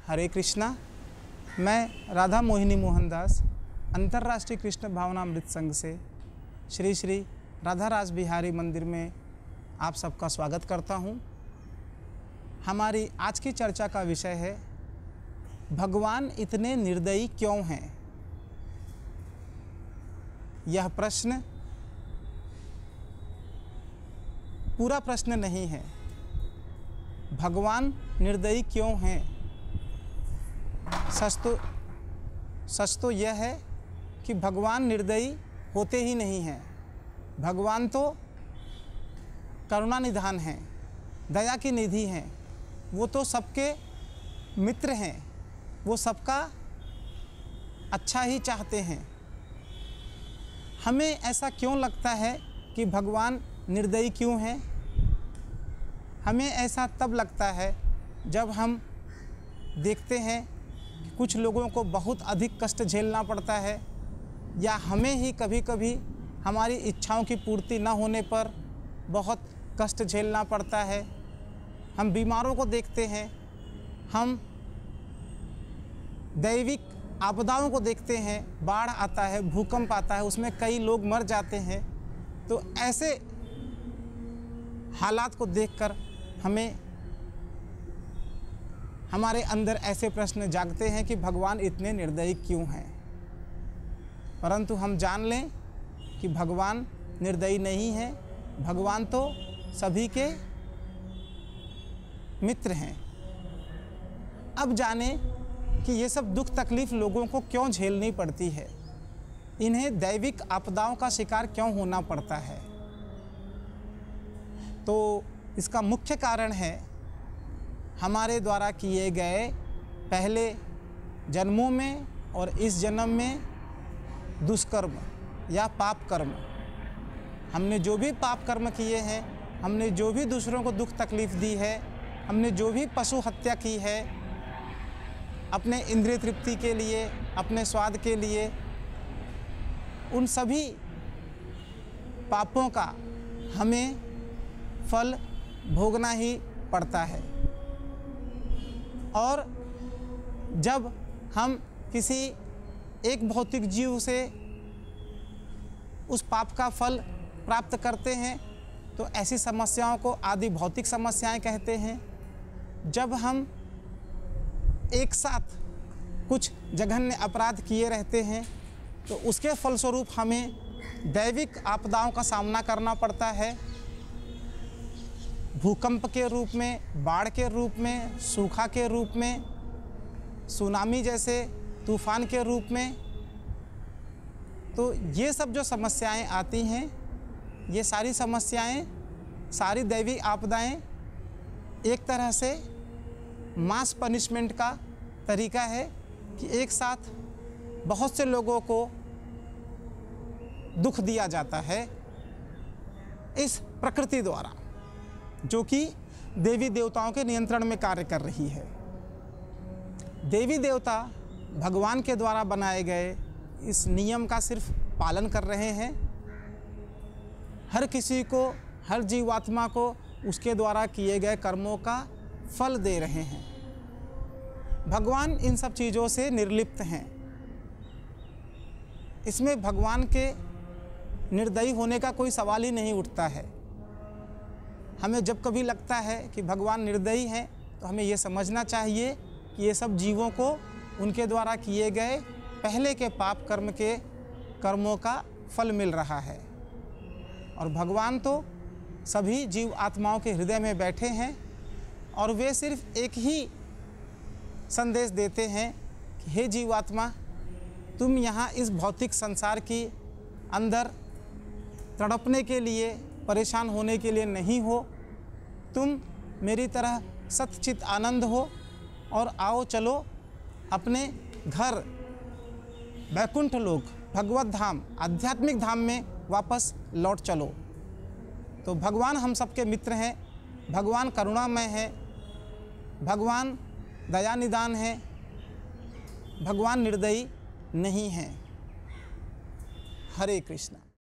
हरे कृष्णा। मैं राधा मोहिनी मोहनदास अंतर्राष्ट्रीय कृष्ण भावनामृत संघ से श्री श्री राधा रास बिहारी मंदिर में आप सबका स्वागत करता हूँ। हमारी आज की चर्चा का विषय है भगवान इतने निर्दयी क्यों हैं। यह प्रश्न पूरा प्रश्न नहीं है। भगवान निर्दयी क्यों हैं? सच तो यह है कि भगवान निर्दयी होते ही नहीं हैं। भगवान तो करुणा निधान हैं, दया की निधि हैं। वो तो सबके मित्र हैं, वो सबका अच्छा ही चाहते हैं। हमें ऐसा क्यों लगता है कि भगवान निर्दयी क्यों हैं? हमें ऐसा तब लगता है जब हम देखते हैं कि कुछ लोगों को बहुत अधिक कष्ट झेलना पड़ता है, या हमें ही कभी कभी हमारी इच्छाओं की पूर्ति न होने पर बहुत कष्ट झेलना पड़ता है। हम बीमारों को देखते हैं, हम दैविक आपदाओं को देखते हैं, बाढ़ आता है, भूकंप आता है, उसमें कई लोग मर जाते हैं। तो ऐसे हालात को देखकर हमारे अंदर ऐसे प्रश्न जागते हैं कि भगवान इतने निर्दयी क्यों हैं। परंतु हम जान लें कि भगवान निर्दयी नहीं हैं। भगवान तो सभी के मित्र हैं। अब जाने कि ये सब दुख तकलीफ लोगों को क्यों झेलनी पड़ती है, इन्हें दैविक आपदाओं का शिकार क्यों होना पड़ता है। तो इसका मुख्य कारण है हमारे द्वारा किए गए पहले जन्मों में और इस जन्म में दुष्कर्म या पाप कर्म। हमने जो भी पाप कर्म किए हैं, हमने जो भी दूसरों को दुख तकलीफ दी है, हमने जो भी पशु हत्या की है अपने इंद्रिय तृप्ति के लिए, अपने स्वाद के लिए, उन सभी पापों का हमें फल भोगना ही पड़ता है। और जब हम किसी एक भौतिक जीव से उस पाप का फल प्राप्त करते हैं तो ऐसी समस्याओं को आदि भौतिक समस्याएं कहते हैं। जब हम एक साथ कुछ जघन्य अपराध किए रहते हैं तो उसके फलस्वरूप हमें दैविक आपदाओं का सामना करना पड़ता है। भूकंप के रूप में, बाढ़ के रूप में, सूखा के रूप में, सुनामी जैसे तूफान के रूप में। तो ये सब जो समस्याएं आती हैं, ये सारी समस्याएं, सारी दैवी आपदाएं एक तरह से मास पनिशमेंट का तरीका है कि एक साथ बहुत से लोगों को दुख दिया जाता है इस प्रकृति द्वारा, जो कि देवी देवताओं के नियंत्रण में कार्य कर रही है। देवी देवता भगवान के द्वारा बनाए गए इस नियम का सिर्फ पालन कर रहे हैं। हर किसी को, हर जीवात्मा को उसके द्वारा किए गए कर्मों का फल दे रहे हैं। भगवान इन सब चीज़ों से निर्लिप्त हैं। इसमें भगवान के निर्दयी होने का कोई सवाल ही नहीं उठता है। हमें जब कभी लगता है कि भगवान निर्दयी हैं तो हमें ये समझना चाहिए कि ये सब जीवों को उनके द्वारा किए गए पहले के पाप कर्म के कर्मों का फल मिल रहा है। और भगवान तो सभी जीव आत्माओं के हृदय में बैठे हैं और वे सिर्फ एक ही संदेश देते हैं कि हे जीवात्मा, तुम यहाँ इस भौतिक संसार की अंदर तड़पने के लिए, परेशान होने के लिए नहीं हो। तुम मेरी तरह सच्चित आनंद हो और आओ चलो अपने घर वैकुंठ लोक, भगवत धाम, आध्यात्मिक धाम में वापस लौट चलो। तो भगवान हम सबके मित्र हैं। भगवान करुणामय है, भगवान दया निदान है, भगवान निर्दयी नहीं हैं। हरे कृष्णा।